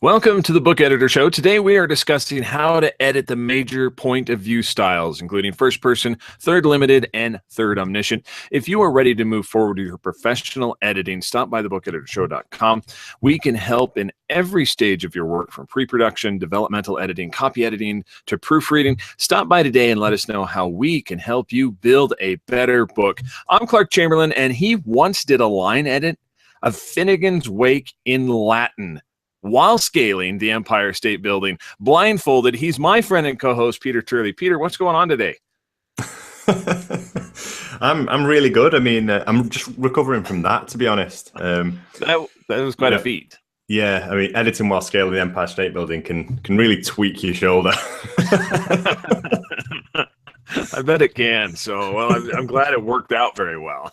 Welcome to the Book Editor Show. Today we are discussing how to edit the major point of view styles, including first person, third limited, and third omniscient. If you are ready to move forward with your professional editing, stop by thebookeditorshow.com. We can help in every stage of your work, from pre-production, developmental editing, copy editing, to proofreading. Stop by today and let us know how we can help you build a better book. I'm Clark Chamberlain, and he once did a line edit of Finnegan's Wake in Latin while scaling the Empire State Building, blindfolded. He's my friend and co-host, Peter Turley. Peter, what's going on today? I'm really good. I mean, I'm just recovering from that, to be honest. That was quite a feat. Yeah, I mean, editing while scaling the Empire State Building can really tweak your shoulder. I bet it can. So, well, I'm glad it worked out very well.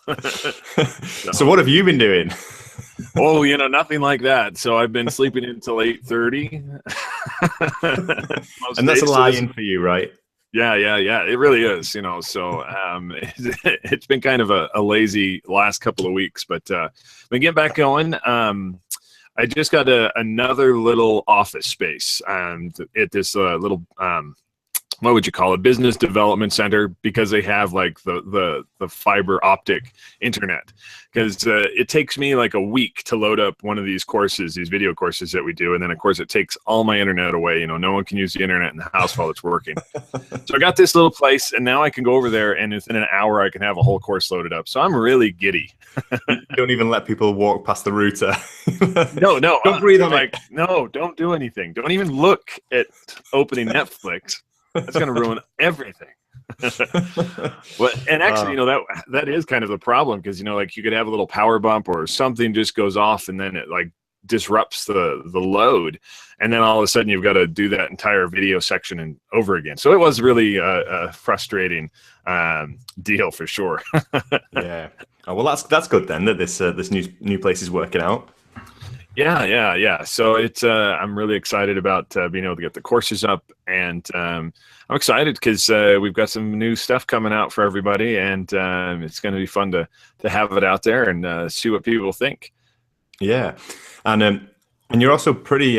So what have you been doing? Oh, nothing like that. So I've been sleeping until 8:30. And that's a lie-in for you, right? Yeah. It really is, So it's been kind of a lazy last couple of weeks, but been getting back going. I just got another little office space at this little what would you call it, business development center, because they have like the fiber optic internet, because it takes me like a week to load up one of these courses, these video courses that we do, and then of course it takes all my internet away. No one can use the internet in the house while it's working. So I got this little place, and now I can go over there, and within an hour I can have a whole course loaded up. So I'm really giddy. You don't even let people walk past the router. No, don't breathe on it. No, don't do anything. Don't even look at opening Netflix. That's going to ruin everything. And actually, that is kind of the problem, because like you could have a little power bump or something just goes off, and then it like disrupts the load, and then all of a sudden you've got to do that entire video section and over again. So it was really a frustrating deal for sure. Yeah. Oh, well, that's good then that this new place is working out. Yeah. So it's I'm really excited about being able to get the courses up, and I'm excited because we've got some new stuff coming out for everybody, and it's going to be fun to have it out there and see what people think. Yeah, and you're also pretty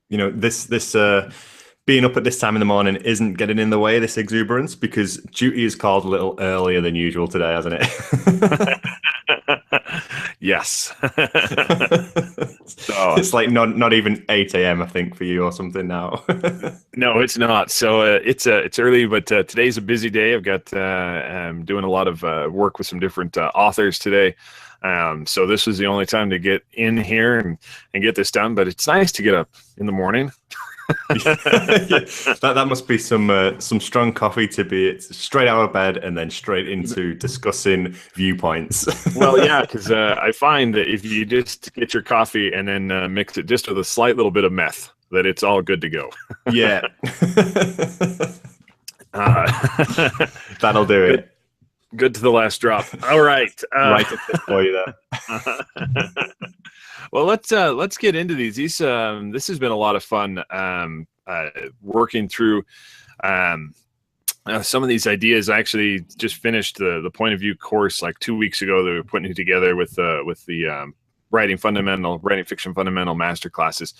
this being up at this time in the morning isn't getting in the way of this exuberance, because duty is called a little earlier than usual today, hasn't it? Yes. So it's like not even 8 a.m. I think for you or something now. No, it's not. So it's early, but today's a busy day. I've got I'm doing a lot of work with some different authors today. So this was the only time to get in here and get this done. But it's nice to get up in the morning. Yeah. That must be some strong coffee to be straight out of bed and then straight into discussing viewpoints. Well, yeah, because I find that if you just get your coffee and then mix it just with a slight little bit of meth, that it's all good to go. Yeah. That'll do it. Good to the last drop. All right. Right for you there. Well, let's get into these. This has been a lot of fun working through some of these ideas. I actually just finished the point of view course like 2 weeks ago that we were putting together with the writing fiction fundamental master classes.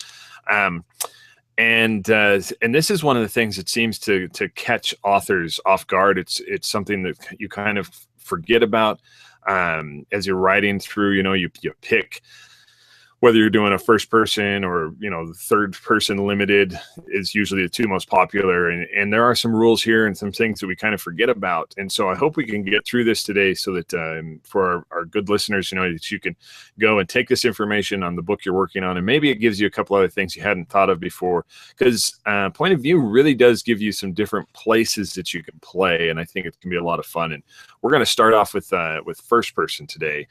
And this is one of the things that seems to catch authors off guard. It's something that you kind of forget about as you're writing through. You pick whether you're doing a first person or the third person limited is usually the two most popular, and there are some rules here and some things that we kind of forget about. And so I hope we can get through this today, so that for our good listeners, that you can go and take this information on the book you're working on, and maybe it gives you a couple other things you hadn't thought of before, because point of view really does give you some different places that you can play, and I think it can be a lot of fun. And we're going to start off with first person today.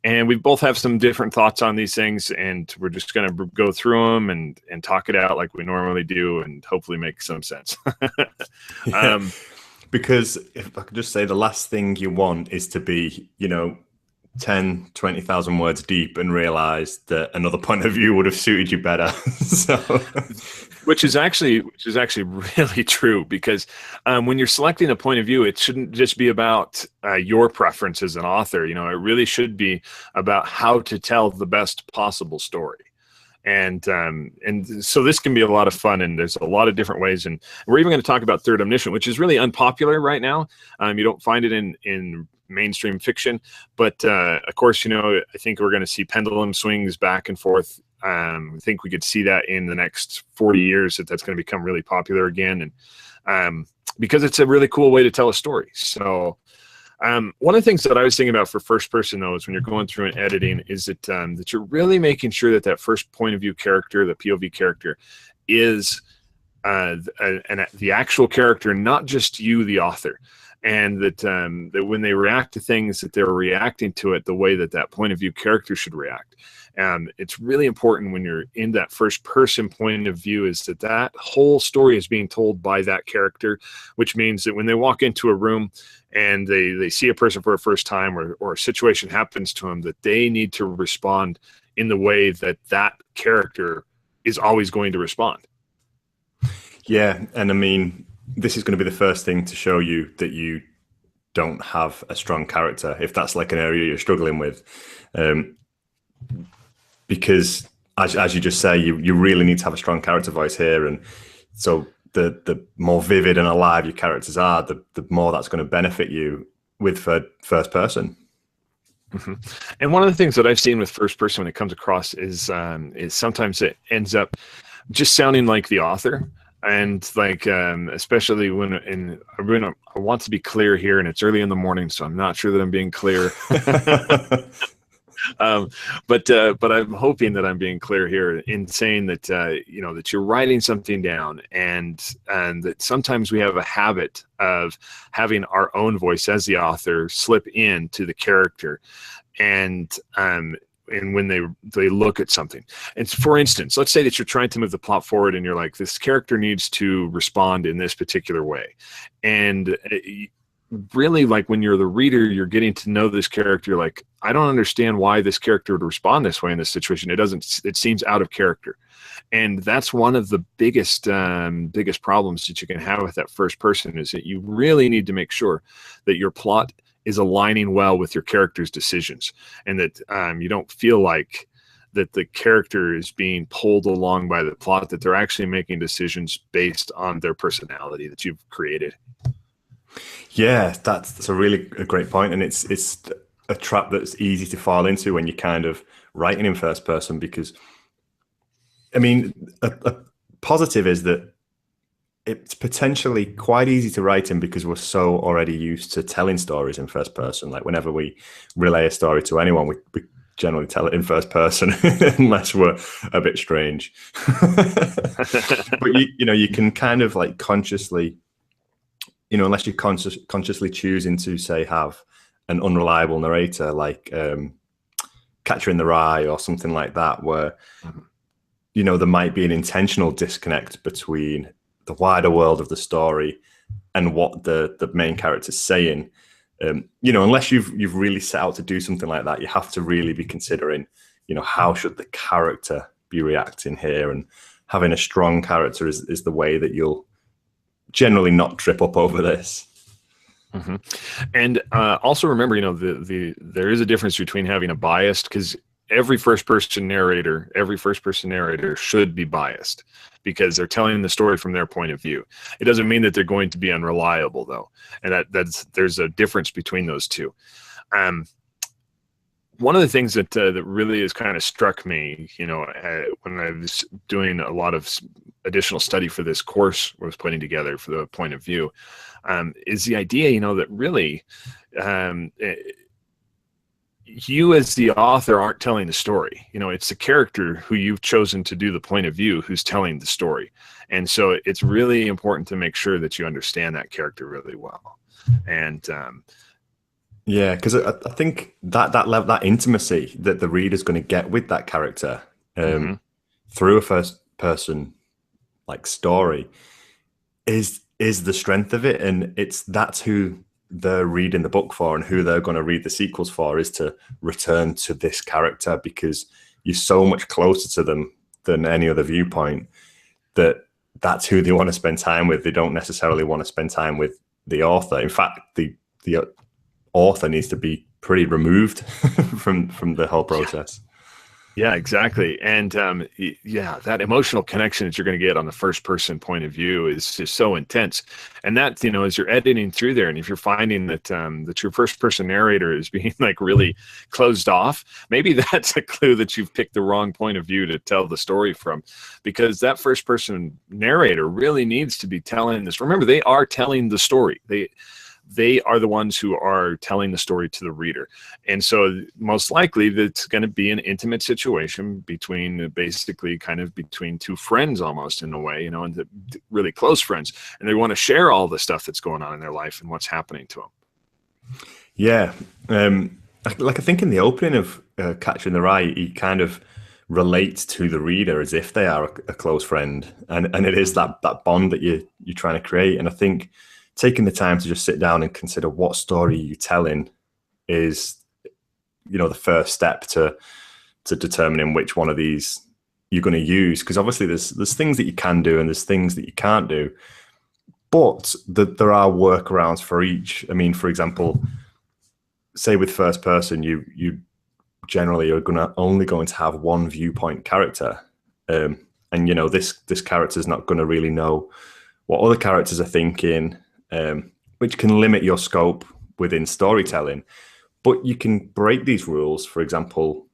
And we both have some different thoughts on these things, and we're just going to go through them and talk it out like we normally do, and hopefully make some sense. Because if I could just say, the last thing you want is to be, 10, 20,000 words deep and realize that another point of view would have suited you better. So, which is actually really true, because when you're selecting a point of view, it shouldn't just be about your preference as an author. It really should be about how to tell the best possible story. And so this can be a lot of fun, and there's a lot of different ways. And we're even going to talk about Third Omniscient, which is really unpopular right now. You don't find it in mainstream fiction, but of course, I think we're going to see pendulum swings back and forth. I think we could see that in the next 40 years that's going to become really popular again, and because it's a really cool way to tell a story. So one of the things that I was thinking about for first person, though, is when you're going through and editing, is that you're really making sure that first point of view character, the POV character, is the actual character, not just you, the author, and that when they react to things, that they're reacting to it the way that point of view character should react. It's really important when you're in that first person point of view, is that whole story is being told by that character, which means that when they walk into a room and they see a person for the first time, or a situation happens to them, that they need to respond in the way that character is always going to respond. Yeah, and I mean, this is going to be the first thing to show you that you don't have a strong character, if that's like an area you're struggling with. Because as you just say, you really need to have a strong character voice here. And so the more vivid and alive your characters are, the more that's going to benefit you with first person. Mm-hmm. And one of the things that I've seen with first person when it comes across is sometimes it ends up just sounding like the author. And like, especially I want to be clear here, and it's early in the morning, so I'm not sure that I'm being clear. But I'm hoping that I'm being clear here in saying that that you're writing something down, and that sometimes we have a habit of having our own voice as the author slip into the character, and when they look at something. And for instance, let's say that you're trying to move the plot forward, and you're like, this character needs to respond in this particular way, and really, like, when you're the reader, you're getting to know this character. Like, I don't understand why this character would respond this way in this situation. It seems out of character. And that's one of the biggest problems that you can have with that first person, is that you really need to make sure that your plot is aligning well with your character's decisions, and that you don't feel like that the character is being pulled along by the plot, that they're actually making decisions based on their personality that you've created. Yeah, that's a really great point, and it's a trap that's easy to fall into when you're kind of writing in first person, because, I mean, a positive is that it's potentially quite easy to write in, because we're so already used to telling stories in first person. Like, whenever we relay a story to anyone, we generally tell it in first person, unless we're a bit strange. But you can kind of like consciously, unless you're consciously choosing to, say, have an unreliable narrator, like Catcher in the Rye or something like that, where there might be an intentional disconnect between the wider world of the story and what the main character's saying. Unless you've really set out to do something like that, you have to really be considering, how should the character be reacting here, and having a strong character is the way that you'll generally not trip up over this. Mm-hmm. And also remember, there is a difference between having a biased, because every first person narrator should be biased, because they're telling the story from their point of view. It doesn't mean that they're going to be unreliable, though, and there's a difference between those two. One of the things that really has kind of struck me, when I was doing a lot of additional study for this course I was putting together for the point of view, is the idea, that really you as the author aren't telling the story. It's the character who you've chosen to do the point of view who's telling the story. And so it's really important to make sure that you understand that character really well. And yeah, because I think that level, that intimacy that the reader's going to get with that character through a first person like story is the strength of it, and that's who they're reading the book for, and who they're going to read the sequels for, is to return to this character, because you're so much closer to them than any other viewpoint, that's who they want to spend time with. They don't necessarily want to spend time with the author. In fact, the author needs to be pretty removed from the whole process. Yeah, exactly. And yeah, that emotional connection that you're going to get on the first person point of view is just so intense. And that, as you're editing through there, and if you're finding that that your first person narrator is being like really closed off, maybe that's a clue that you've picked the wrong point of view to tell the story from, because that first person narrator really needs to be telling this. Remember, they are telling the story. They are the ones who are telling the story to the reader. And so most likely that's going to be an intimate situation between, basically kind of between two friends almost in a way, and really close friends. And they want to share all the stuff that's going on in their life and what's happening to them. Yeah. Like I think in the opening of Catcher in the Rye, he kind of relates to the reader as if they are a close friend. And it is that bond that you're trying to create. And I think taking the time to just sit down and consider what story you're telling is, the first step to determining which one of these you're going to use. Because obviously there's things that you can do and there's things that you can't do, but there are workarounds for each. I mean, for example, say with first person, you generally are only going to have one viewpoint character, and this character is not going to really know what other characters are thinking. Which can limit your scope within storytelling. But you can break these rules. For example,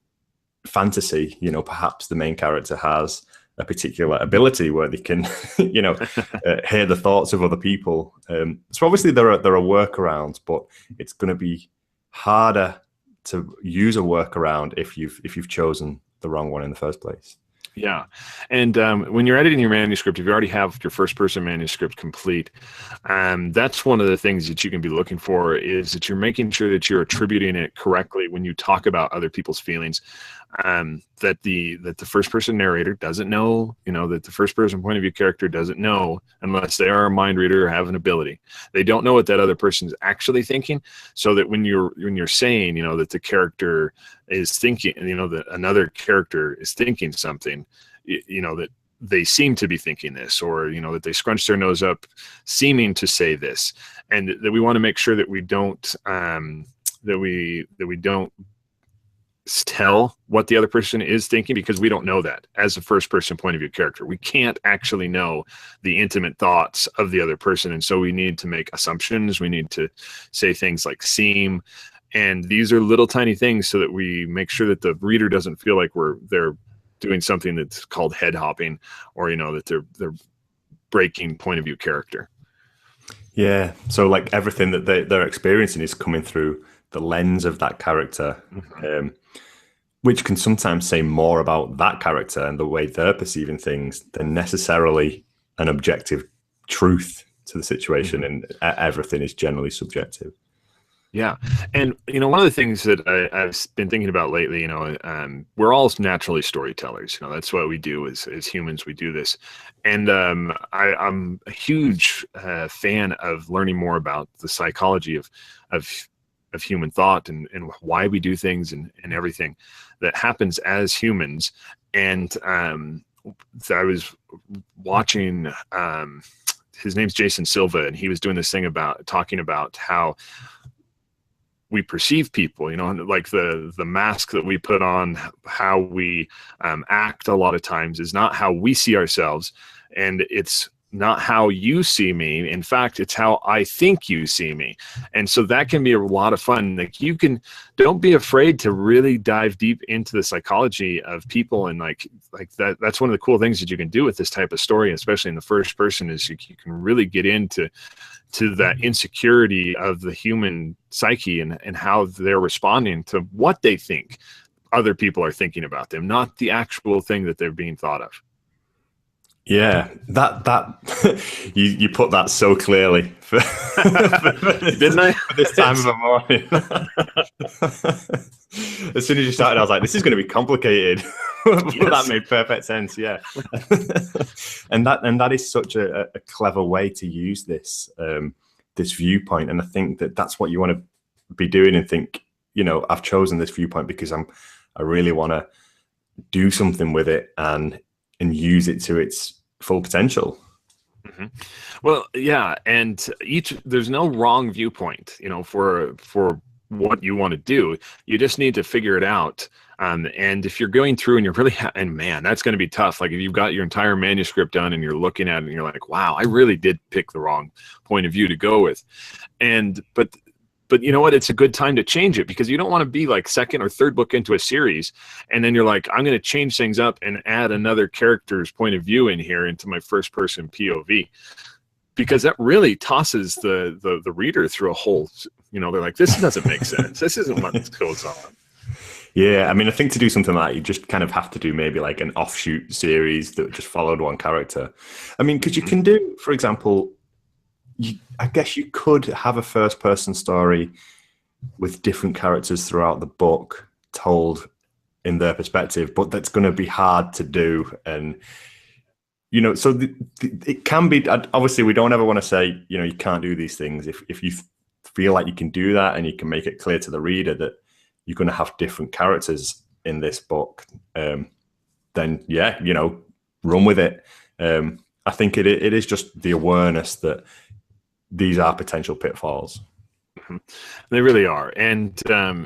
fantasy, perhaps the main character has a particular ability where they can, hear the thoughts of other people. So obviously there are workarounds, but it's going to be harder to use a workaround if you've chosen the wrong one in the first place. Yeah. And when you're editing your manuscript, if you already have your first person manuscript complete, that's one of the things that you can be looking for, is that you're making sure that you're attributing it correctly when you talk about other people's feelings, that the first person narrator doesn't know, that the first person point of view character doesn't know, unless they are a mind reader or have an ability. They don't know what that other person's actually thinking, so that when you're saying, that the character is thinking, that another character is thinking something, that they seem to be thinking this, or that they scrunch their nose up seeming to say this, and that we want to make sure that we don't that we don't tell what the other person is thinking, because we don't know that as a first person point of view character. We can't actually know the intimate thoughts of the other person, and so we need to make assumptions. We need to say things like seem, and these are little tiny things so that we make sure that the reader doesn't feel like they're doing something that's called head hopping, or that they're breaking point of view character. Yeah, so like everything that they're experiencing is coming through the lens of that character, which can sometimes say more about that character and the way they're perceiving things than necessarily an objective truth to the situation. And everything is generally subjective. Yeah. And, one of the things that I've been thinking about lately, we're all naturally storytellers. That's what we do as humans. We do this. And I'm a huge fan of learning more about the psychology of human thought and why we do things and everything that happens as humans. And so I was watching, his name's Jason Silva, and he was doing this thing talking about how we perceive people, like the mask that we put on, how we act a lot of times is not how we see ourselves. And it's not how you see me. In fact, it's how I think you see me. And so that can be a lot of fun. Like don't be afraid to really dive deep into the psychology of people. And like that's one of the cool things that you can do with this type of story, especially in the first person, is you can really get into that insecurity of the human psyche and how they're responding to what they think other people are thinking about them, not the actual thing that they're being thought of. Yeah, that you put that so clearly for didn't I? This time of the morning. As soon as you started, I was like, "This is going to be complicated." But yes. That made perfect sense. Yeah, and that is such a clever way to use this viewpoint, and I think that's what you want to be doing. And think, I've chosen this viewpoint because I really want to do something with it and use it to its full potential. Mm-hmm. Well, yeah, and there's no wrong viewpoint, for what you want to do. You just need to figure it out. And if you're going through and you're really, and man, that's going to be tough. Like if you've got your entire manuscript done and you're looking at it and you're like, wow, I really did pick the wrong point of view to go with. But you know what? It's a good time to change it, because you don't want to be like second or third book into a series and then you're like, I'm going to change things up and add another character's point of view in here into my first person POV, because that really tosses the reader through a whole, you know, they're like, this doesn't make sense. This isn't what goes on. Yeah, I mean, I think to do something like that, you just kind of have to do maybe like an offshoot series that just followed one character. I mean, because you can do, for example, I guess you could have a first-person story with different characters throughout the book told in their perspective, but that's going to be hard to do. And, you know, so it can be, obviously, we don't ever want to say, you know, you can't do these things. If you feel like you can do that and you can make it clear to the reader that you're going to have different characters in this book, then yeah, you know, run with it. I think it is just the awareness that these are potential pitfalls. They really are. And,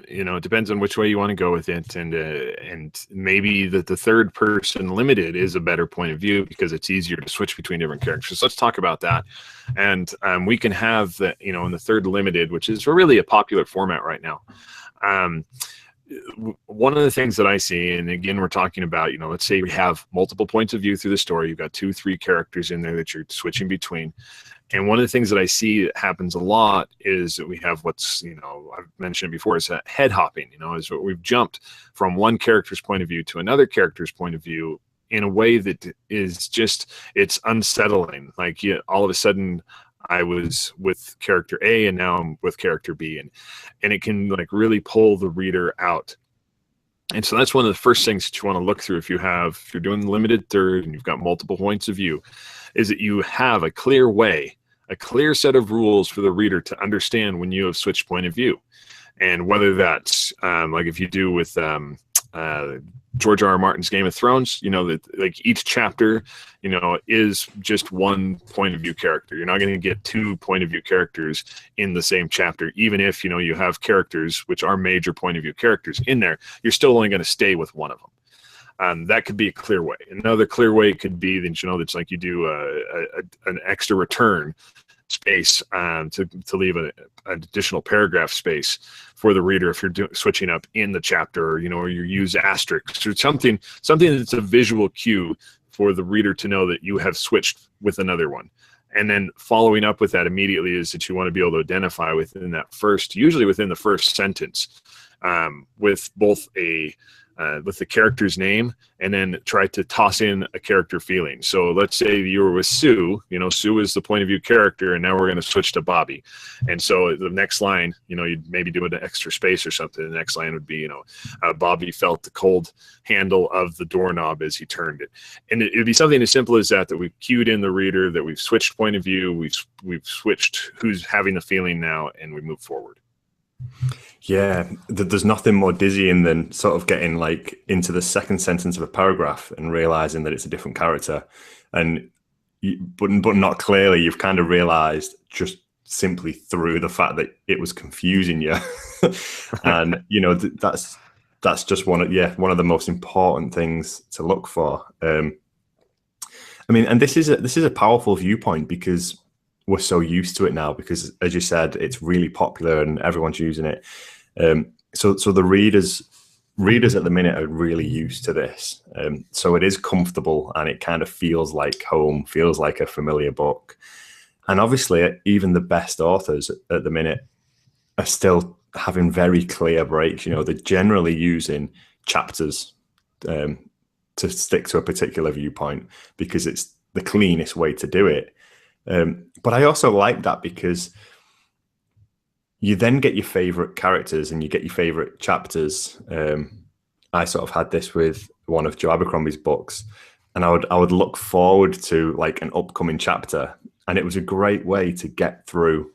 you know, it depends on which way you want to go with it. And maybe the third person limited is a better point of view because it's easier to switch between different characters. So let's talk about that. And we can have the, you know, in the third limited, which is really a popular format right now. One of the things that I see, and again, we're talking about, you know, let's say we have multiple points of view through the story. You've got 2-3 characters in there that you're switching between. And one of the things that I see that happens a lot is that we have what's, you know, I've mentioned before, is head hopping, you know, is what we've jumped from one character's point of view to another character's point of view in a way that is just, it's unsettling. Like all of a sudden I was with character A and now I'm with character B, and it can like really pull the reader out. And so that's one of the first things that you want to look through if you're doing the limited third and you've got multiple points of view, is that you have a clear way, a clear set of rules for the reader to understand when you have switched point of view. And whether that's like if you do with George R.R. Martin's Game of Thrones, you know, that like each chapter, you know, is just one point of view character. You're not going to get 2 point of view characters in the same chapter. Even if, you know, you have characters which are major point of view characters in there, you're still only going to stay with one of them. That could be a clear way. Another clear way could be that, you know, that's like you do an extra return space to leave an additional paragraph space for the reader if you're switching up in the chapter, you know, or you use asterisks or something that's a visual cue for the reader to know that you have switched with another one. And then following up with that immediately is that you want to be able to identify within that usually within the first sentence, with both with the character's name, and then try to toss in a character feeling. So let's say you were with Sue, you know, Sue is the point of view character, and now we're going to switch to Bobby. And so the next line, you know, you'd maybe do an extra space or something. The next line would be, you know, Bobby felt the cold handle of the doorknob as he turned it. And it would be something as simple as that we've cued in the reader, that we've switched point of view, we've switched who's having the feeling now, and we move forward. Yeah, there's nothing more dizzying than sort of getting like into the second sentence of a paragraph and realizing that it's a different character, and but not clearly. You've kind of realized just simply through the fact that it was confusing you, and you know that's just one of the most important things to look for. I mean, and this is a powerful viewpoint because we're so used to it now, because as you said, it's really popular and everyone's using it. So the readers at the minute are really used to this. So it is comfortable and it kind of feels like home, feels like a familiar book. And obviously even the best authors at the minute are still having very clear breaks. You know, they're generally using chapters to stick to a particular viewpoint because it's the cleanest way to do it. But I also like that because you then get your favorite characters and you get your favorite chapters. I sort of had this with one of Joe Abercrombie's books, and I would look forward to like an upcoming chapter, and it was a great way to get through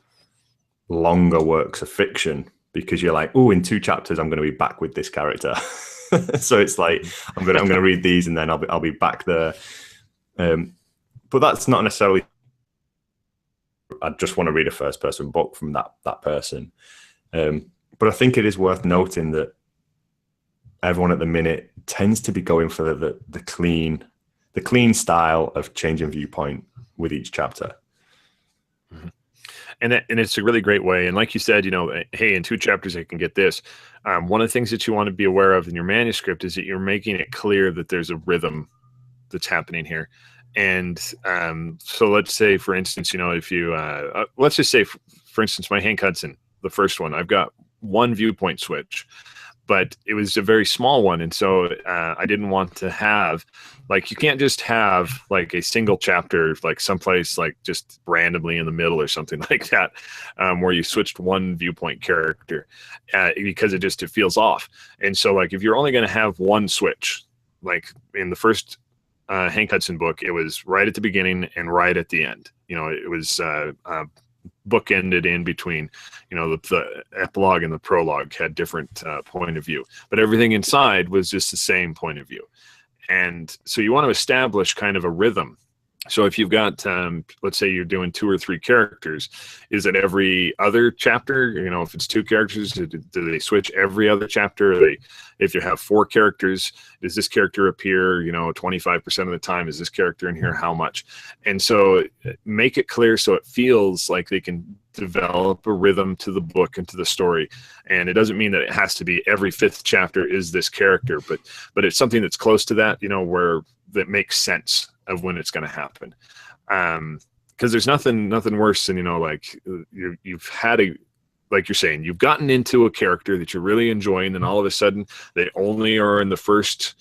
longer works of fiction because you're like, oh, in 2 chapters I'm going to be back with this character. So it's like I'm going to read these and then I'll be back there. But that's not necessarily. I just want to read a first person book from that person. But I think it is worth noting that everyone at the minute tends to be going for the clean style of changing viewpoint with each chapter. Mm-hmm. And it's a really great way. And like you said, hey, in 2 chapters I can get this. One of the things that you want to be aware of in your manuscript is that you're making it clear that there's a rhythm that's happening here. And so let's say, for instance, if you let's just say, for instance, my Hank Hudson, the first one, I've got one viewpoint switch, but it was a very small one. And so I didn't want to have, like, you can't just have like a single chapter, like someplace like just randomly in the middle or something like that, where you switched one viewpoint character because it feels off. And so like, if you're only going to have one switch, like in the first Hank Hudson book, it was right at the beginning and right at the end. It was bookended in between. The epilogue and the prologue had different point of view, but everything inside was just the same point of view. And so you want to establish kind of a rhythm. So if you've got, let's say you're doing 2 or 3 characters, is it every other chapter? If it's 2 characters, do they switch every other chapter? If you have 4 characters, does this character appear, 25% of the time? Is this character in here? How much? And so make it clear so it feels like they can develop a rhythm to the book and to the story. And it doesn't mean that it has to be every 5th chapter is this character, but it's something that's close to that, where that makes sense of when it's going to happen. Because there's nothing worse than, like you've had like you're saying, you've gotten into a character that you're really enjoying, and all of a sudden they only are in the first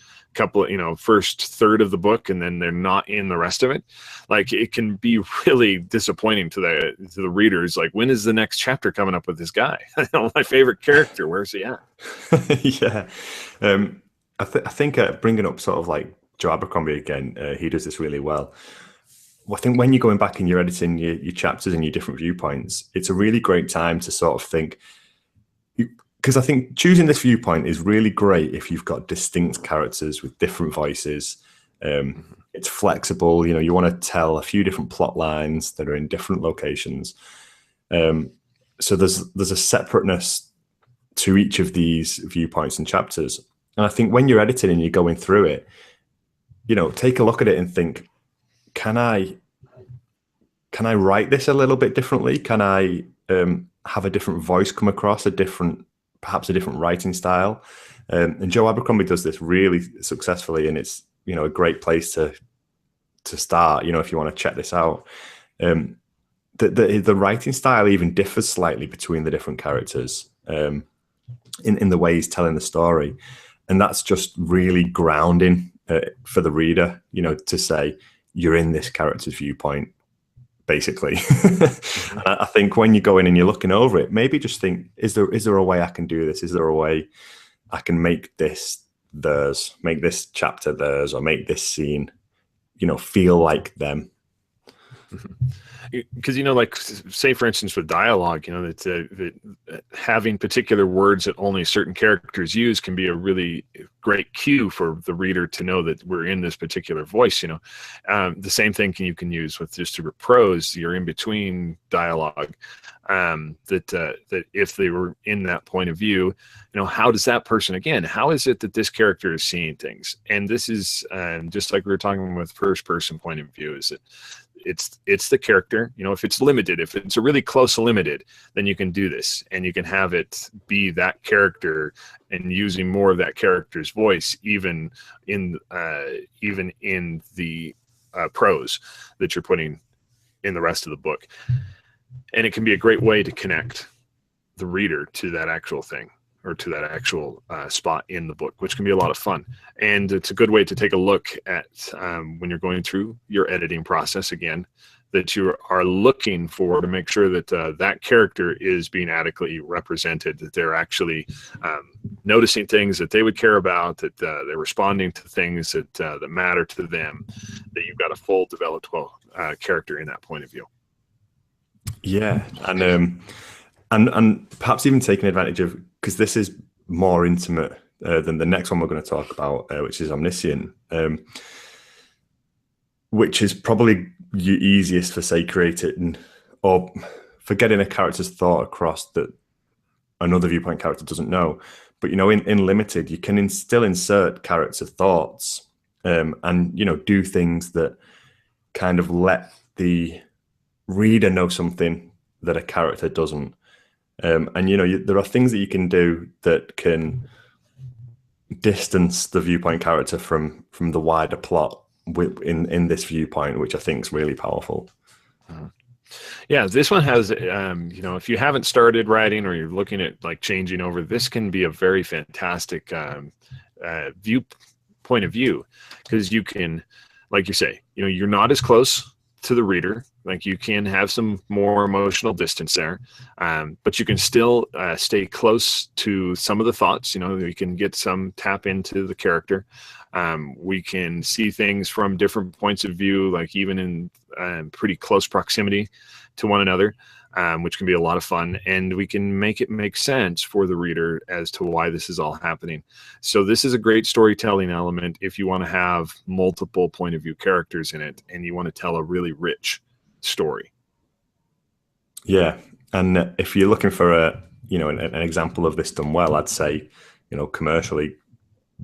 first third of the book, and then they're not in the rest of it. Like, it can be really disappointing to the readers. Like, when is the next chapter coming up with this guy? My favorite character, where's he at? Yeah. I think bringing up sort of like Joe Abercrombie again, he does this really well. I think when you're going back and you're editing your chapters and your different viewpoints, it's a really great time to sort of think, because I think choosing this viewpoint is really great if you've got distinct characters with different voices. It's flexible. You want to tell a few different plot lines that are in different locations. So there's a separateness to each of these viewpoints and chapters. And I think when you're editing and you're going through it, take a look at it and think, can I write this a little bit differently? Can I have a different voice come across, perhaps a different writing style? And Joe Abercrombie does this really successfully, and it's a great place to start. If you want to check this out, the writing style even differs slightly between the different characters in the way he's telling the story, and that's just really grounding for the reader. To say you're in this character's viewpoint, basically. I think when you go in and you're looking over it, maybe just think, is there a way I can do this? Is there a way I can make this theirs, make this chapter theirs, or make this scene, feel like them? Because like, say for instance with dialogue, that having particular words that only certain characters use can be a really great cue for the reader to know that we're in this particular voice. The same thing you can use with just your prose, your in between dialogue. That if they were in that point of view, how does that person, again, how is it that this character is seeing things? And this is just like we were talking with first person point of view, is that it's the character. If it's limited, if it's a really close limited, then you can do this, and you can have it be that character and using more of that character's voice, even in the prose that you're putting in the rest of the book. And it can be a great way to connect the reader to that actual thing, or to that actual spot in the book, which can be a lot of fun. And it's a good way to take a look at when you're going through your editing process again, that you are looking for, to make sure that that character is being adequately represented, that they're actually noticing things that they would care about, that they're responding to things that matter to them, that you've got a full developed character in that point of view. Yeah, and perhaps even taking advantage of, because this is more intimate than the next one we're going to talk about, which is Omniscient, which is probably easiest for, say, creating or for getting a character's thought across that another viewpoint character doesn't know. But, in limited, you can still insert character thoughts, and, do things that kind of let the reader know something that a character doesn't. And, there are things that you can do that can distance the viewpoint character from the wider plot in this viewpoint, which I think is really powerful. Yeah, this one has, if you haven't started writing or you're looking at like changing over, this can be a very fantastic point of view, because you can, like you say, you're not as close to the reader. Like, you can have some more emotional distance there, but you can still stay close to some of the thoughts. You can get some tap into the character. We can see things from different points of view, like even in pretty close proximity to one another, which can be a lot of fun. And we can make it make sense for the reader as to why this is all happening. So this is a great storytelling element if you want to have multiple point of view characters in it and you want to tell a really rich story. Yeah. And if you're looking for an example of this done well, I'd say, commercially,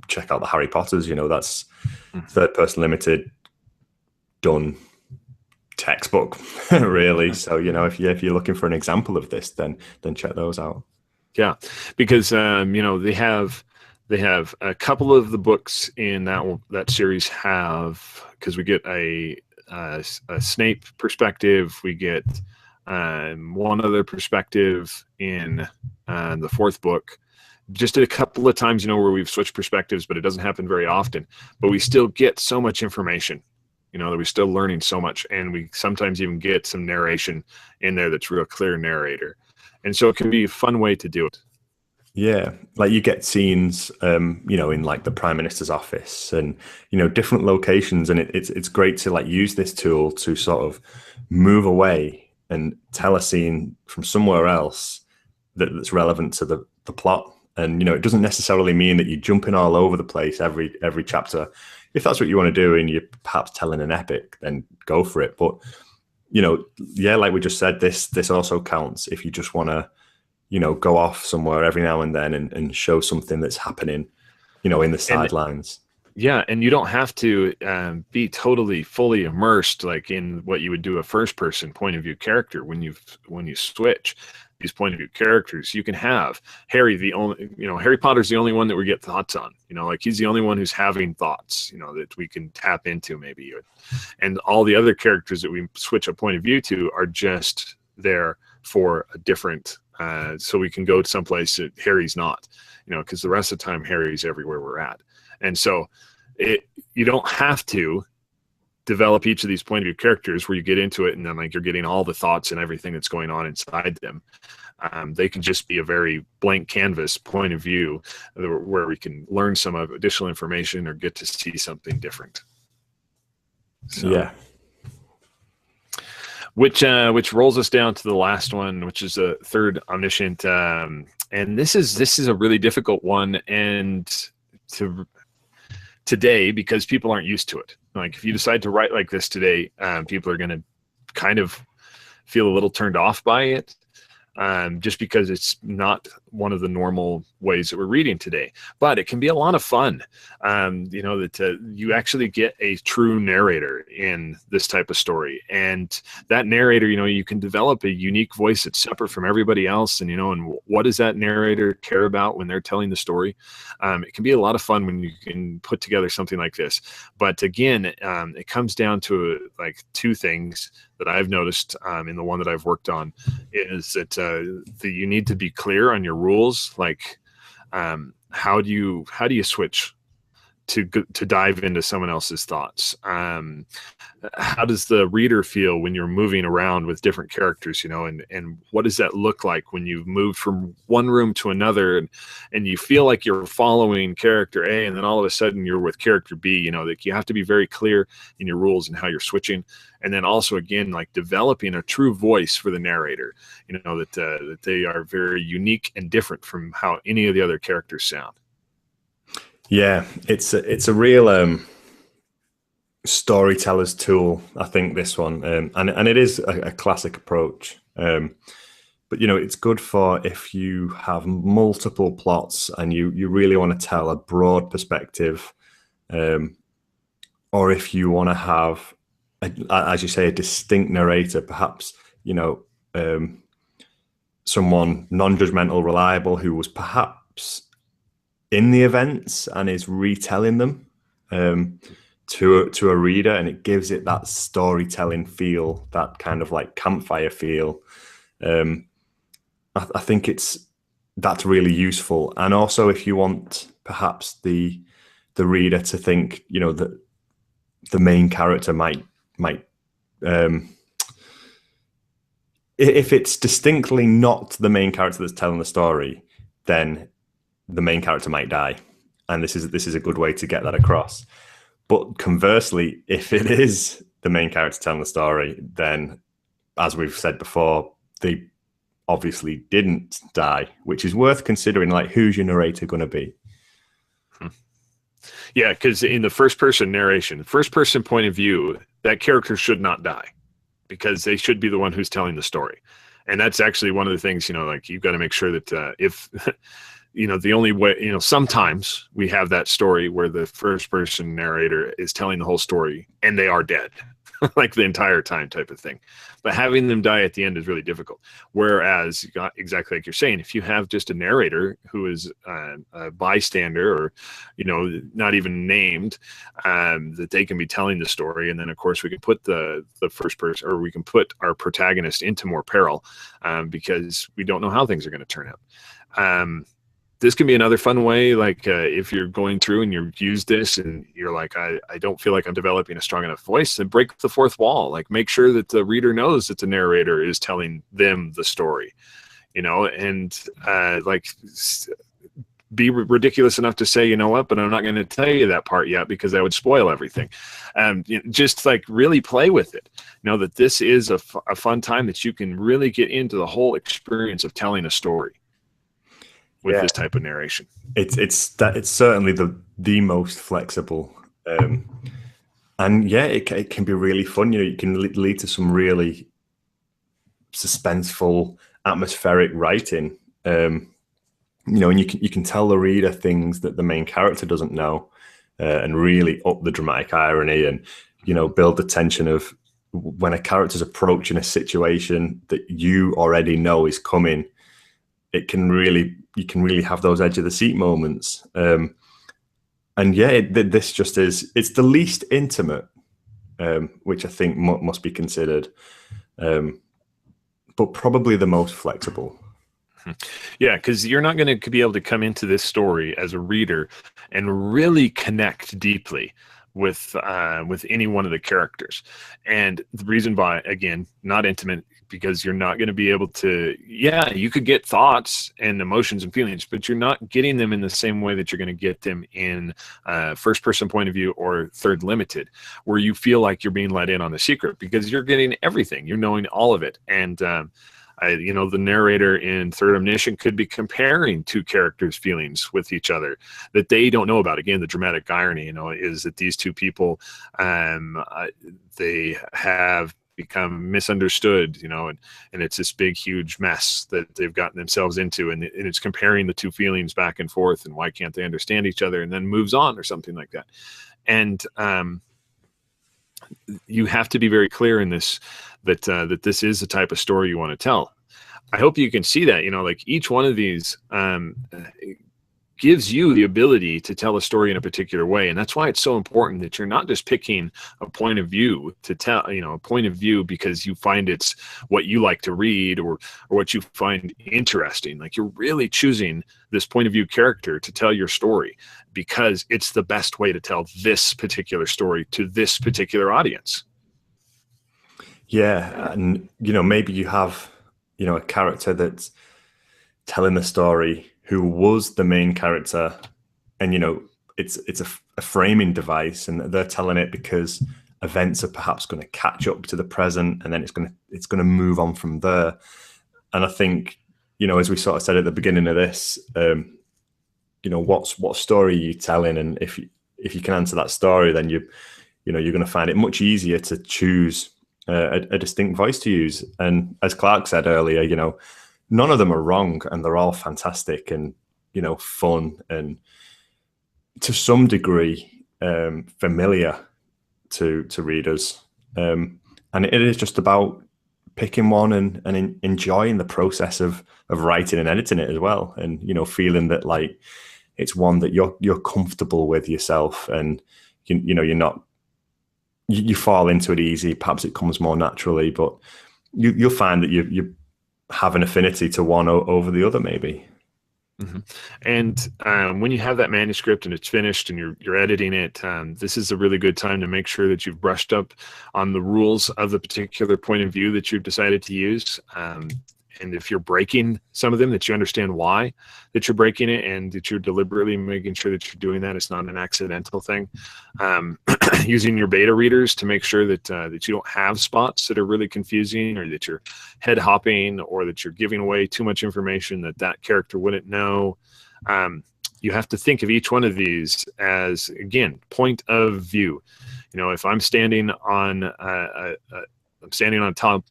check out the Harry Potters. That's third person limited, done textbook, really. So, if you're looking for an example of this, then check those out. Yeah, because they have a couple of the books in that series have, because we get a Snape perspective, we get one other perspective in the fourth book. Just a couple of times, where we've switched perspectives, but it doesn't happen very often. But we still get so much information, that we're still learning so much, and we sometimes even get some narration in there that's real clear narrator, and so it can be a fun way to do it. Yeah, like you get scenes, in like the Prime Minister's office and different locations, and it's great to like use this tool to sort of move away and tell a scene from somewhere else that's relevant to the plot. And it doesn't necessarily mean that you're jumping all over the place every chapter. If that's what you want to do and you're perhaps telling an epic, then go for it. But like we just said, this also counts if you just want to go off somewhere every now and then and show something that's happening in the sidelines. Yeah, and you don't have to be totally fully immersed like in what you would do a first person point of view character when you switch these point of view characters. You can have Harry Harry Potter's the only one that we get thoughts on. Like he's the only one who's having thoughts, that we can tap into maybe. And all the other characters that we switch a point of view to are just there for a different so we can go to someplace that Harry's not, because the rest of the time Harry's everywhere we're at. And so you don't have to develop each of these point of view characters where you get into it and then like you're getting all the thoughts and everything that's going on inside them. They can just be a very blank canvas point of view where we can learn some additional information or get to see something different. So, yeah. Which rolls us down to the last one, which is a third omniscient. And this is a really difficult one, and today, because people aren't used to it. Like if you decide to write like this today, people are going to kind of feel a little turned off by it, just because it's not one of the normal ways that we're reading today. But it can be a lot of fun, that you actually get a true narrator in this type of story. And that narrator, you can develop a unique voice that's separate from everybody else. And, and what does that narrator care about when they're telling the story? It can be a lot of fun when you can put together something like this. But again, it comes down to like two things that I've noticed in the one that I've worked on is that you need to be clear on your rules. Like, how do you switch to dive into someone else's thoughts? How does the reader feel when you're moving around with different characters, and what does that look like when you've moved from one room to another and you feel like you're following character A and then all of a sudden you're with character B, like you have to be very clear in your rules and how you're switching. And then also, again, like developing a true voice for the narrator, that they are very unique and different from how any of the other characters sound. Yeah, it's a real storyteller's tool, I think, this one, and it is a classic approach. But but it's good for if you have multiple plots and you really want to tell a broad perspective, or if you want to have, as you say, a distinct narrator, perhaps someone non-judgmental, reliable, who was perhaps in the events and is retelling them to a reader, and it gives it that storytelling feel, that kind of like campfire feel. I think that's really useful. And also, if you want perhaps the reader to think, that the main character might if it's distinctly not the main character that's telling the story, then the main character might die, and this is a good way to get that across. But conversely, if it is the main character telling the story, then, as we've said before, they obviously didn't die, which is worth considering. Like, who's your narrator going to be? Yeah, because in the first-person narration, first-person point of view, that character should not die, because they should be the one who's telling the story. And that's actually one of the things, like, you've got to make sure that if, the only way, sometimes we have that story where the first-person narrator is telling the whole story and they are dead, like the entire time type of thing. But having them die at the end is really difficult. Whereas, exactly like you're saying, if you have just a narrator who is a bystander, or, not even named, that they can be telling the story. And then, of course, we can put the first person, or we can put our protagonist into more peril, because we don't know how things are going to turn out. This can be another fun way, like if you're going through and you've used this and you're like, I don't feel like I'm developing a strong enough voice, then break the fourth wall. Like, make sure that the reader knows that the narrator is telling them the story, and be ridiculous enough to say, but I'm not going to tell you that part yet, because that would spoil everything. Just like really play with it. Know that this is a fun time that you can really get into the whole experience of telling a story with this type of narration. It's certainly the most flexible, and it can be really fun. It can lead to some really suspenseful, atmospheric writing. And you can tell the reader things that the main character doesn't know, and really up the dramatic irony, and build the tension of when a character's approaching a situation that you already know is coming. You can really have those edge of the seat moments. This just it's the least intimate, which I think must be considered, but probably the most flexible. Yeah, because you're not going to be able to come into this story as a reader and really connect deeply with any one of the characters. And the reason why, again, not intimate, because you're not going to be able to, you could get thoughts and emotions and feelings, but you're not getting them in the same way that you're going to get them in first person point of view or third limited, where you feel like you're being let in on the secret, because you're getting everything, you're knowing all of it. And the narrator in Third Omniscient could be comparing two characters' feelings with each other that they don't know about. Again, the dramatic irony, is that these two people, they have become misunderstood, and it's this big, huge mess that they've gotten themselves into, and it's comparing the two feelings back and forth, and why can't they understand each other, and then moves on, or something like that. And you have to be very clear in this, that this is the type of story you want to tell. I hope you can see that, like each one of these gives you the ability to tell a story in a particular way. And that's why it's so important that you're not just picking a point of view to tell, a point of view because you find it's what you like to read, or what you find interesting. Like, you're really choosing this point of view character to tell your story because it's the best way to tell this particular story to this particular audience. Yeah. And, maybe you have, a character that's telling the story who was the main character, and it's a framing device, and they're telling it because events are perhaps going to catch up to the present, and then it's going to move on from there. And I think, as we sort of said at the beginning of this, what story are you telling? And if you can answer that story, then you're going to find it much easier to choose a distinct voice to use. And as Clark said earlier, none of them are wrong, and they're all fantastic and, you know, fun and to some degree familiar to readers. And it is just about picking one and enjoying the process of writing and editing it as well, and, you know, feeling that like it's one that you're comfortable with yourself, and you know, you fall into it easy. Perhaps it comes more naturally, but you'll find that you have an affinity to one over the other, maybe. Mm-hmm. And when you have that manuscript and it's finished and you're editing it, this is a really good time to make sure that you've brushed up on the rules of the particular point of view that you've decided to use. And if you're breaking some of them, that you understand why that you're breaking it, and that you're deliberately making sure that you're doing that. It's not an accidental thing. Using your beta readers to make sure that that you don't have spots that are really confusing, or that you're head hopping, or that you're giving away too much information that character wouldn't know. You have to think of each one of these as, again, point of view. You know, if I'm standing on a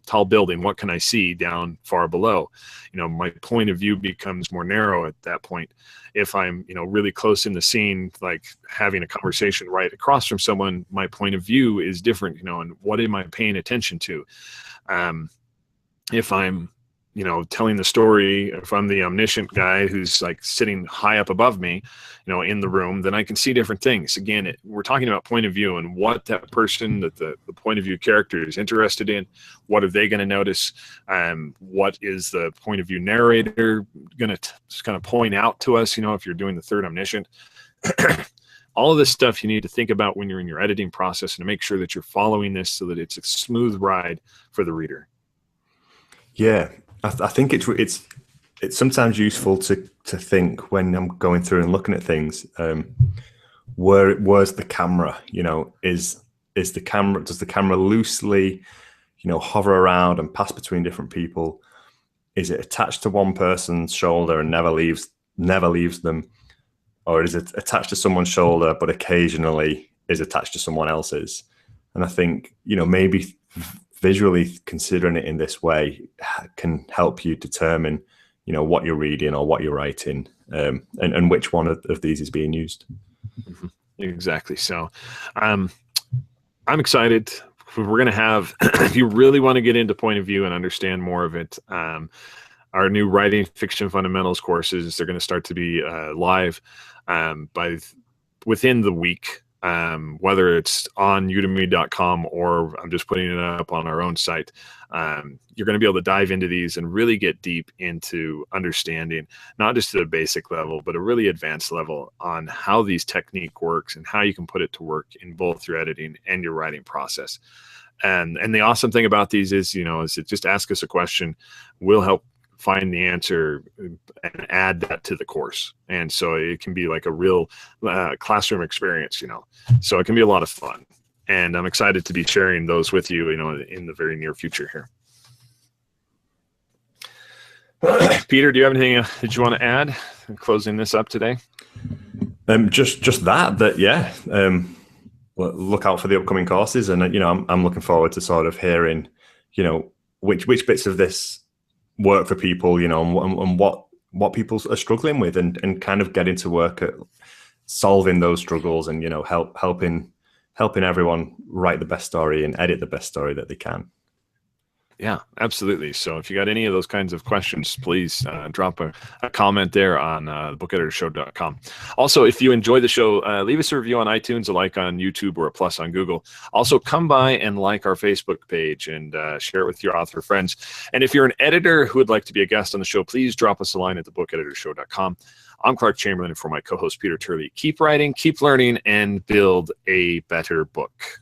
tall building, what can I see down far below? You know, my point of view becomes more narrow at that point. If I'm, you know, really close in the scene, like having a conversation right across from someone, my point of view is different, you know, and what am I paying attention to? If I'm, you know, telling the story, if I'm the omniscient guy who's like sitting high up above me, you know, in the room, then I can see different things. Again, we're talking about point of view and what that person, that the point of view character is interested in. What are they going to notice? What is the point of view narrator going to kind of point out to us, you know, if you're doing the third omniscient? All of this stuff you need to think about when you're in your editing process, and to make sure that you're following this so that it's a smooth ride for the reader. Yeah. I think it's sometimes useful to think when I'm going through and looking at things, where's the camera? You know, does the camera loosely, you know, hover around and pass between different people? Is it attached to one person's shoulder and never leaves them, or is it attached to someone's shoulder but occasionally is attached to someone else's? And I think, you know, maybe visually considering it in this way can help you determine, you know, what you're reading or what you're writing, and which one of these is being used. Mm-hmm. Exactly. So I'm excited. We're going to have, if you really want to get into point of view and understand more of it, our new writing fiction fundamentals courses, they're going to start to be live within the week. Whether it's on udemy.com or I'm just putting it up on our own site, you're going to be able to dive into these and really get deep into understanding, not just at a basic level, but a really advanced level on how these technique works and how you can put it to work in both your editing and your writing process. And the awesome thing about these is, you know, is it just ask us a question. We'll help find the answer and add that to the course. And so it can be like a real classroom experience, you know, so it can be a lot of fun. And I'm excited to be sharing those with you, you know, in the very near future here. Peter, do you have anything that you want to add in closing this up today? Just that yeah. Look out for the upcoming courses, and, you know, I'm looking forward to sort of hearing, you know, which bits of this work for people, you know, and what people are struggling with, and kind of getting to work at solving those struggles, and, you know, helping everyone write the best story and edit the best story that they can. Yeah, absolutely. So if you got any of those kinds of questions, please drop a comment there on bookeditorshow.com. Also, if you enjoy the show, leave us a review on iTunes, a like on YouTube, or a plus on Google. Also, come by and like our Facebook page and share it with your author friends. And if you're an editor who would like to be a guest on the show, please drop us a line at thebookeditorshow.com. I'm Clark Chamberlain, and for my co-host Peter Turley, keep writing, keep learning, and build a better book.